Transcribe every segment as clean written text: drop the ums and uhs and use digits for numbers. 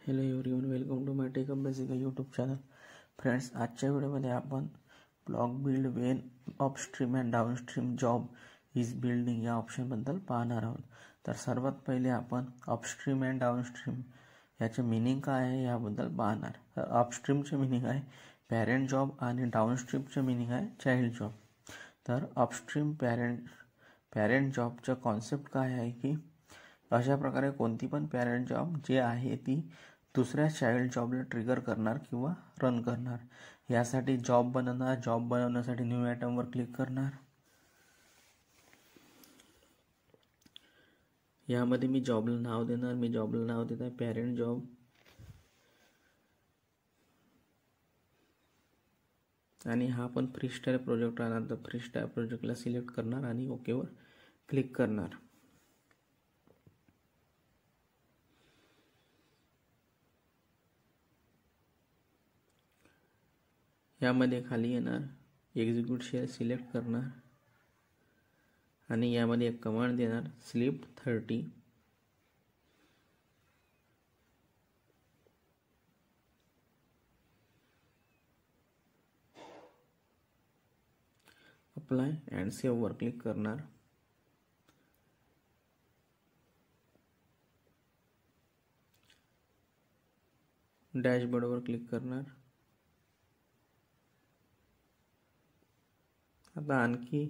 Hello everyone, welcome to my tech up basic YouTube channel. Friends, आजच्या व्हिडिओमध्ये आपण block build when upstream and downstream job is building या ऑप्शनबद्दल पाहणार आहोत. तर सर्वात पहिले आपण अपस्ट्रीम अँड डाऊनस्ट्रीम याचे मिनिंग काय आहे याबद्दल पाहणार. तर अपस्ट्रीमचे मिनिंग आहे पॅरेंट जॉब आणि डाऊनस्ट्रीमचे मिनिंग आहे चाइल्ड जॉब. तर अपस्ट्रीम पॅरेंट जॉबचं कॉन्सेप्ट काय आहे की अशा प्रकारे कोणती पण पॅरेंट जॉब जे आहे ती दुसऱ्या चाइल्ड जॉबला ट्रिगर करणार किंवा रन करणार. यासाठी जॉब बनवण्यासाठी न्यू आयटमवर क्लिक करणार. यामध्ये मी जॉबला नाव देणार. मी जॉबला नाव देत आहे पॅरेंट जॉब. आणि हा पण फ्री स्टाईल प्रोजेक्ट राहणार. तर फ्री स्टाईल प्रोजेक्टला सिलेक्ट करणार आणि ओकेवर क्लिक करणार. यामध्ये खाली येणार एक्झिक्यूट शेअर सिलेक्ट करणार आणि यामध्ये एक कमांड देणार स्लीप 30. अप्लाय अँड सेव्ह वर क्लिक करणार. डॅशबोर्डवर क्लिक करणार. आता आणखी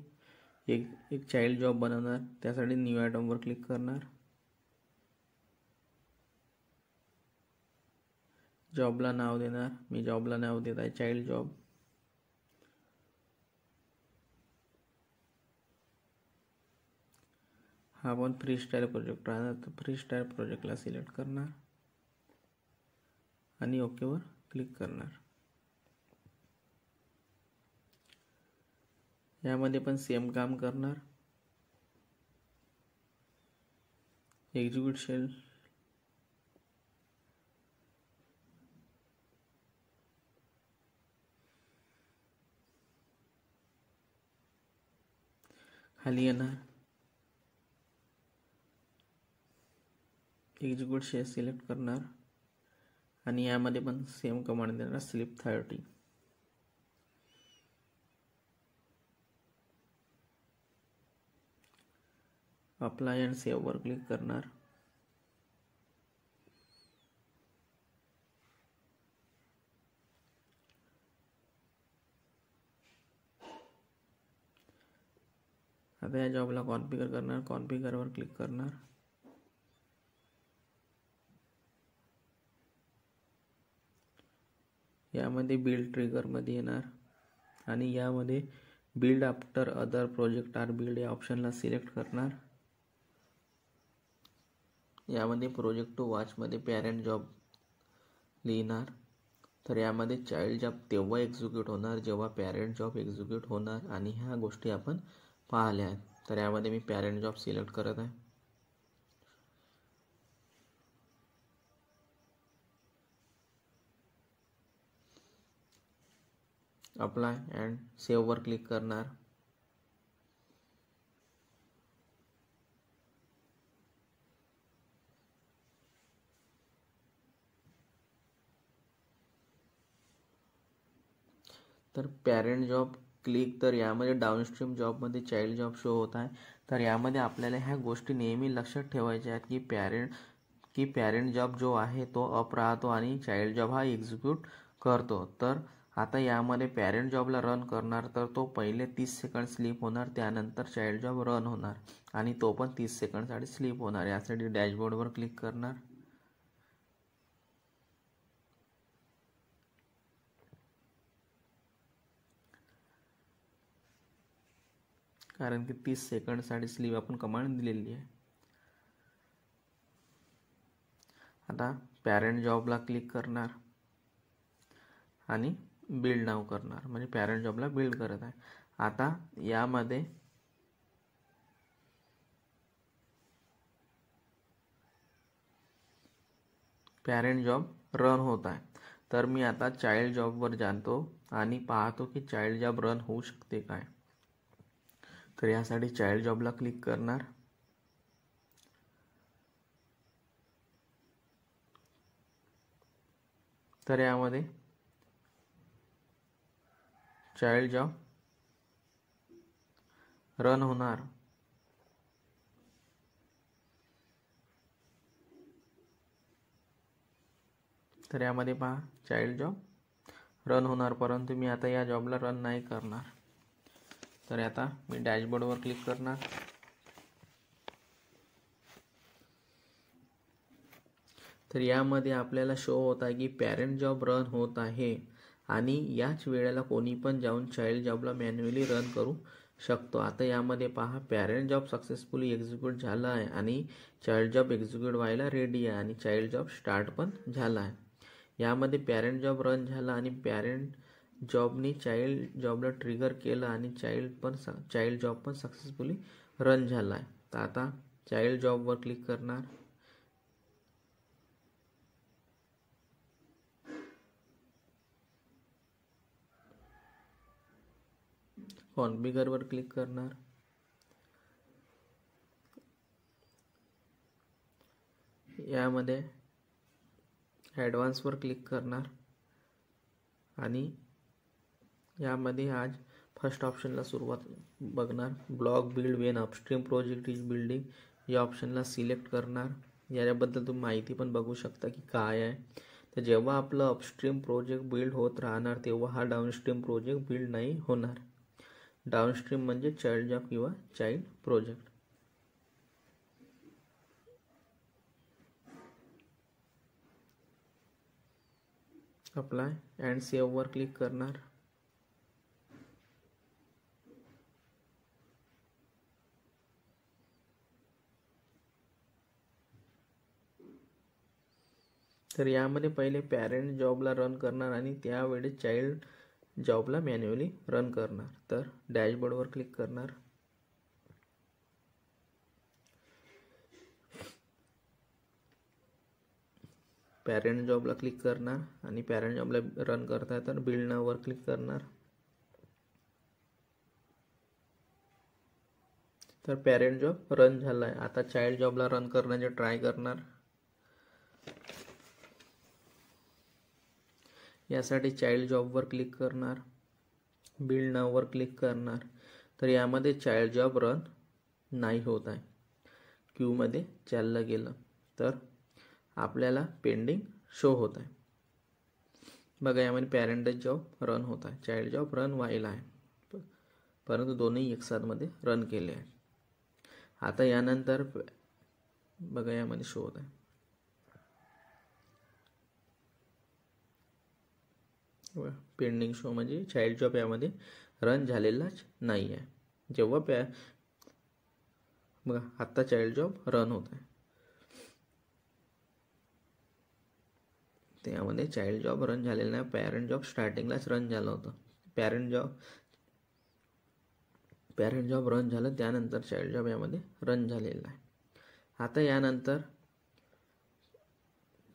एक चाइल्ड जॉब बनवणार. त्यासाठी न्यू आयटमवर क्लिक करणार. जॉबला नाव देणार. मी जॉबला नाव देत आहे चाइल्ड जॉब. हा पण फ्री स्टाईल प्रोजेक्ट राहणार. तर फ्री स्टाईल प्रोजेक्टला सिलेक्ट करणार आणि ओकेवर क्लिक करणार. यामध्ये पण सेम काम करणार. एक्झिक्यूट शेल खाली येणार. एक्झिक्यूट शेअर सिलेक्ट करणार आणि यामध्ये पण सेम कमांड देणार स्लीप 30. अप्लाय अँड सेव्ह वर क्लिक करणार. आता या जॉबला कॉन्फिगर करणार. कॉन्फिगरवर क्लिक करणार. यामध्ये बिल्ड ट्रिगरमध्ये येणार आणि यामध्ये build after other project are build या ऑप्शनला सिलेक्ट करणार. यामध्ये प्रोजेक्ट टू वॉचमध्ये पॅरेंट जॉब लिहिणार. तर यामध्ये चाइल्ड जॉब तेव्हा एक्झिक्यूट होणार जेव्हा पॅरेंट जॉब एक्झिक्यूट होणार आणि ह्या गोष्टी आपण पाहिल्या आहेत. तर यामध्ये मी पॅरेंट जॉब सिलेक्ट करत आहे. अप्लाय अँड सेव्ह वर क्लिक करणार. तर पॅरेंट जॉब क्लिक. तर यामध्ये डाऊनस्ट्रीम जॉबमध्ये चाइल्ड जॉब शो होत आहे. तर यामध्ये आपल्याला ह्या गोष्टी नेहमी लक्षात ठेवायच्या आहेत की पॅरेंट जॉब जो आहे तो अप राहतो आणि चाइल्ड जॉब हा एक्झिक्यूट करतो. तर आता यामध्ये पॅरेंट जॉबला रन करणार तर तो पहिले 30 सेकंड स्लीप होणार. त्यानंतर चाइल्ड जॉब रन होणार आणि तो पण 30 सेकंडसाठी स्लीप होणार. यासाठी डॅशबोर्डवर क्लिक करणार. कारण की 30 सेकंडसाठी स्लीप आपण कमांड दिलेली आहे. आता पॅरेंट जॉबला क्लिक करणार आणि बिल्ड नाव करणार. म्हणजे पॅरेंट जॉबला बिल्ड करत आहे. आता यामध्ये पॅरेंट जॉब रन होत आहे. तर मी आता चाइल्ड जॉबवर जातो आणि पाहतो की चाइल्ड जॉब रन होऊ शकते काय. तर यासाठी चाइल्ड जॉबला क्लिक करणार. तर यामध्ये चाइल्ड जॉब रन होणार, तर यामध्ये पहा चाइल्ड जॉब रन होणार, परंतु मी आता या जॉबला रन नाही करणार. तर आता मी डॅशबोर्डवर क्लिक करणार. तर यामध्ये आपल्याला शो होत आहे की पॅरेंट जॉब रन होत आहे आणि याच वेळेला कोणी पण जाऊन चाइल्ड जॉबला मॅन्युअली रन करू शकतो. आता यामध्ये पहा पॅरेंट जॉब सक्सेसफुली एक्झिक्यूट झाला आहे आणि चाइल्ड जॉब एक्झिक्यूट व्हायला रेडी आहे आणि चाइल्ड जॉब स्टार्ट पण झाला आहे. यामध्ये पॅरेंट जॉब रन झाला आणि पॅरेंट जॉबनी चाइल्ड जॉबला ट्रिगर केलं आणि चाइल्ड जॉब पण सक्सेसफुली रन झाला आहे. तर आता चाइल्ड जॉबवर क्लिक करणार. कॉन्फिगरवर क्लिक करणार. यामध्ये ॲडव्हान्सवर क्लिक करणार आणि यामध्ये आज फर्स्ट ऑप्शनला सुरुवात बघणार. Block build when upstream project is building या ऑप्शनला सिलेक्ट करणार. याबद्दल तुम्ही माहिती पण बघू शकता की काय आहे. तर जेव्हा आपलं अपस्ट्रीम प्रोजेक्ट बिल्ड होत राहणार तेव्हा हा डाऊनस्ट्रीम प्रोजेक्ट बिल्ड नाही होणार. डाऊनस्ट्रीम म्हणजे चाइल्ड जॉब किंवा चाइल्ड प्रोजेक्ट. अप्लाय अँड सेव्हवर क्लिक करणार. तर यामध्ये पहिले पॅरेंट जॉबला रन करणार आणि त्यावेळी चाइल्ड जॉबला मॅन्युअली रन करणार. तर डॅशबोर्डवर क्लिक करणार. पॅरेंट जॉबला क्लिक करणार आणि पॅरेंट जॉबला रन करता तर बिल्ड नाववर क्लिक करणार. तर पॅरेंट जॉब रन झाला आहे. आता चाइल्ड जॉबला रन करण्याचे ट्राय करणार. यासाठी चाइल्ड जॉबवर क्लिक करणार. बिल्ड नाववर क्लिक करणार. तर यामध्ये चाइल्ड जॉब रन नाही होत आहे, क्यूमध्ये चाललं गेलं. तर आपल्याला पेंडिंग शो होत आहे. बघा यामध्ये पॅरेंट जॉब रन होत आहे, चाइल्ड जॉब रन व्हायला आहे, परंतु दोन्ही एकसाथमध्ये रन केले आहे. आता यानंतर बघा यामध्ये शो होत आहे. पेंडिंग शो म्हणजे चाइल्ड जॉब यामध्ये रन झालेलाच नाही आहे. जेव्हा बघा आता चाइल्ड जॉब रन होत आहे. त्यामध्ये चाइल्ड जॉब रन झालेला नाही, पॅरेंट जॉब स्टार्टिंगलाच रन झालं होतं. पॅरेंट जॉब रन झालं त्यानंतर चाइल्ड जॉब यामध्ये रन झालेला आहे. आता यानंतर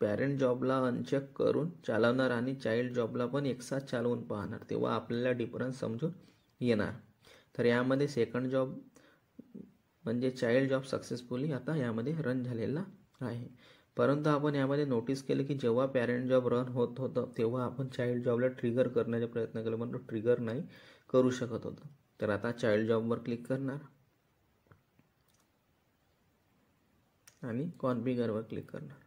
पॅरेंट जॉबला अनचेक करून चालवणार आणि चाइल्ड जॉबला पण एकसाथ चालवून पाहणार, तेव्हा आपल्याला डिफरन्स समजून येणार. तर यामध्ये सेकंड जॉब म्हणजे चाइल्ड जॉब सक्सेसफुली आता यामध्ये रन झालेला आहे. परंतु आपण यामध्ये नोटीस केलं की जेव्हा पॅरेंट जॉब रन होत होतं तेव्हा आपण चाइल्ड जॉबला ट्रिगर करण्याचा प्रयत्न केला, पण ट्रिगर नाही करू शकत होतं. तर आता चाइल्ड जॉबवर क्लिक करणार आणि कॉन्फिगरवर क्लिक करणार.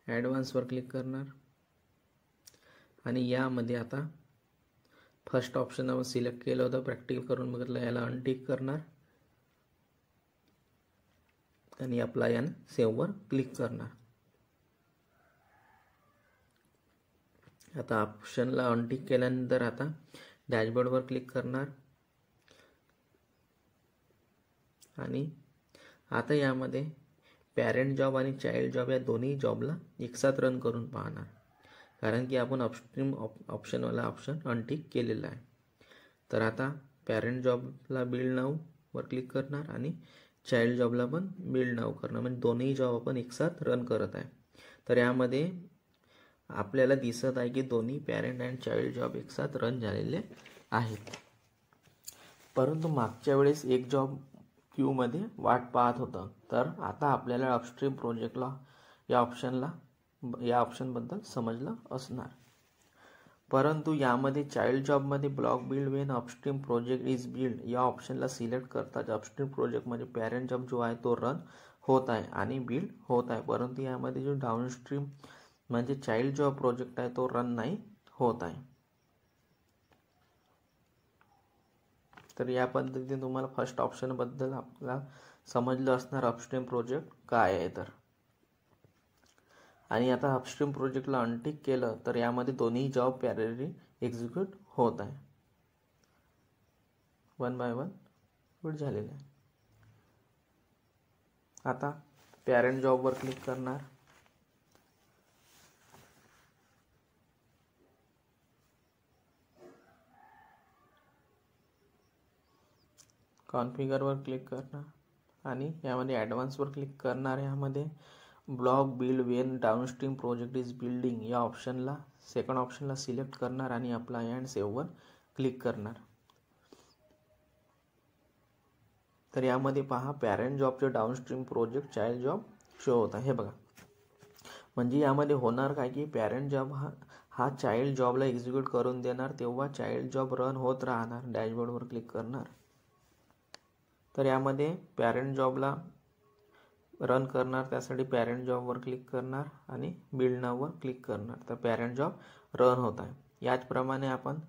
ॲडव्हान्सवर क्लिक करणार आणि यामध्ये आता फर्स्ट ऑप्शन आपण सिलेक्ट केलं होतं, प्रॅक्टिकल करून बघितलं, याला अनटिक करणार आणि अप्लाय अँड सेव्हवर क्लिक करणार. आता ऑप्शनला अनटिक केल्यानंतर आता डॅशबोर्डवर क्लिक करणार आणि आता यामध्ये पॅरेंट जॉब आणि चाइल्ड जॉब या दोन्ही जॉबला एकसाथ रन करून पाहणार, कारण की आपण अपस्ट्रीम ऑप्शनवाला ऑप्शन अनटिक केलेला आहे. तर आता पॅरेंट जॉबला बिल्ड नाववर क्लिक करणार आणि चाइल्ड जॉबला पण बिल्ड नाव करणार, म्हणजे दोन्ही जॉब आपण एकसाथ रन करत आहे. तर यामध्ये आपल्याला दिसत आहे की दोन्ही पॅरेंट अँड चाइल्ड जॉब एकसाथ रन झालेले आहेत. परंतु मागच्या वेळेस एक जॉब क्यूमध्ये वाट पाहत होतं. तर आता आपल्याला अपस्ट्रीम प्रोजेक्टला या ऑप्शनबद्दल समजलं असणार. परंतु यामध्ये चाइल्ड जॉबमध्ये block build when upstream project is build या ऑप्शनला सिलेक्ट करताच अपस्ट्रीम प्रोजेक्टमध्ये पॅरेंट जॉब जो आहे तो रन होत आहे आणि बिल्ड होत आहे. परंतु यामध्ये जो डाउनस्ट्रीम म्हणजे चाइल्ड जॉब प्रोजेक्ट आहे तो रन नाही होत आहे. तर या पद्धतीने तुम्हाला फर्स्ट ऑप्शनबद्दल आपल्याला समजलं असणार अपस्ट्रीम प्रोजेक्ट काय आहे तर. आणि आता अपस्ट्रीम प्रोजेक्टला अनटिक केलं तर यामध्ये दोन्ही जॉब पॅरलली एक्झिक्यूट होत आहे. 1 बाय 1 एक्झिक्यूट झालेलं आहे. आता पॅरेंट जॉबवर क्लिक करणार. कॉन्फिगरवर क्लिक करणार आणि यामध्ये ॲडव्हान्सवर क्लिक करणार. यामध्ये block build Wien downstream project is building या ऑप्शनला सेकंड ऑप्शनला सिलेक्ट करणार आणि अप्लाय अँड सेव्हवर क्लिक करणार. तर यामध्ये पहा पॅरेंट जॉबचे downstream project child job show होता. हे बघा, म्हणजे यामध्ये होणार काय की पॅरेंट जॉब हा चाइल्ड जॉबला एक्झिक्यूट करून देणार, तेव्हा चाइल्ड जॉब रन होत राहणार. डॅशबोर्डवर क्लिक करणार. तर यामध्ये पॅरेंट जॉबला रन करणार, त्यासाठी पॅरेंट जॉबवर क्लिक करणार आणि बिल्ड नाववर क्लिक करणार. तर पॅरेंट जॉब रन होत आहे. याचप्रमाणे आपण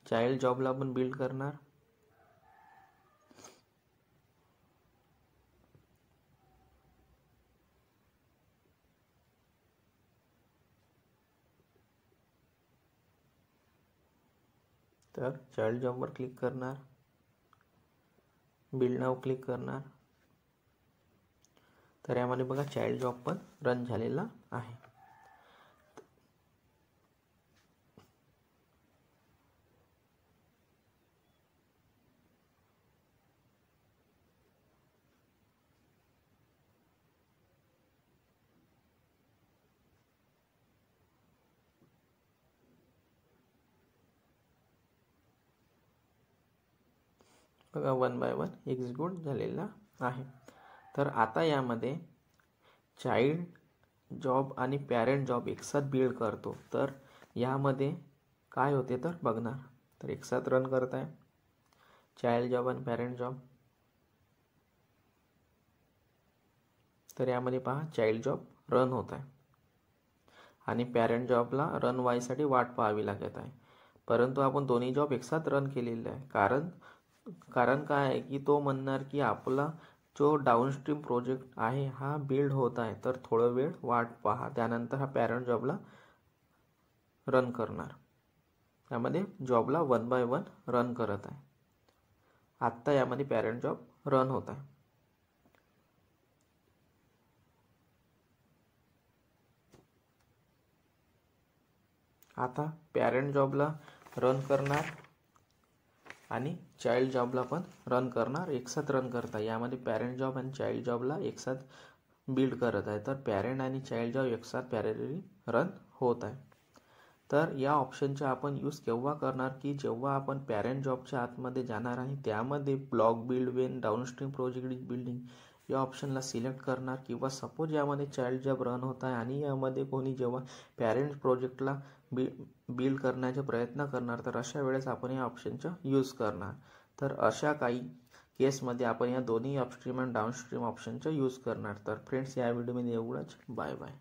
चाइल्ड जॉबला पण बिल्ड करणार. तर चाइल्ड जॉबवर क्लिक करणार, बिल्ड नाव क्लिक करणार. तर यामध्ये बघा चाइल्ड जॉब पण रन झालेला आहे. बघा 1 बाय 1 एक्झिक्यूट झालेला आहे. तर आता यामध्ये चाइल्ड जॉब आणि पॅरेंट जॉब एकसाथ बिल्ड करतो. तर यामध्ये काय होते तर बघणार. तर एकसाथ रन करत आहे चाइल्ड जॉब आणि पॅरेंट जॉब. तर यामध्ये पहा चाइल्ड जॉब रन होत आहे आणि पॅरेंट जॉबला रन व्हायसाठी वाट पाहावी लागत आहे. परंतु आपण दोन्ही जॉब एकसाथ रन केलेले आहे. कारण काय आहे की तो म्हणणार की आपला जो डाउनस्ट्रीम प्रोजेक्ट आहे हा बिल्ड होत आहे, तर थोडं वेळ वाट पहा, त्यानंतर हा पॅरेंट जॉबला रन करणार. यामध्ये जॉबला 1 बाय 1 रन करत आहे. आत्ता यामध्ये पॅरेंट जॉब रन होत आहे. आता पॅरेंट जॉबला रन करणार आणि चाइल्ड जॉबला पण रन करणार, एकसाथ रन करता. यामध्ये पॅरेंट जॉब आणि चाइल्ड जॉबला एकसाथ बिल्ड करत आहे. तर पॅरेंट आणि चाइल्ड जॉब एकसाथ पॅरलली रन होत आहे. तर या ऑप्शनचा आपण यूज केव्हा करणार की जेव्हा आपण पॅरेंट जॉबच्या आतमध्ये जाणार आणि त्यामध्ये block build Wien downstream project is building या ऑप्शनला सिलेक्ट करणार, किंवा सपोज यामध्ये चाइल्ड जॉब रन होत आहे आणि यामध्ये कोणी जेव्हा पॅरेंट प्रोजेक्टला बिल्ड करण्याचा प्रयत्न करणार, तर अशा वेळेस आपण या ऑप्शनचा यूज करणार. तर अशा काही केसमध्ये आपण या दोन्ही अपस्ट्रीम आणि डाउनस्ट्रीम ऑप्शनचा यूज करणार. तर फ्रेंड्स, या व्हिडिओमध्ये एवढंच. Bye bye.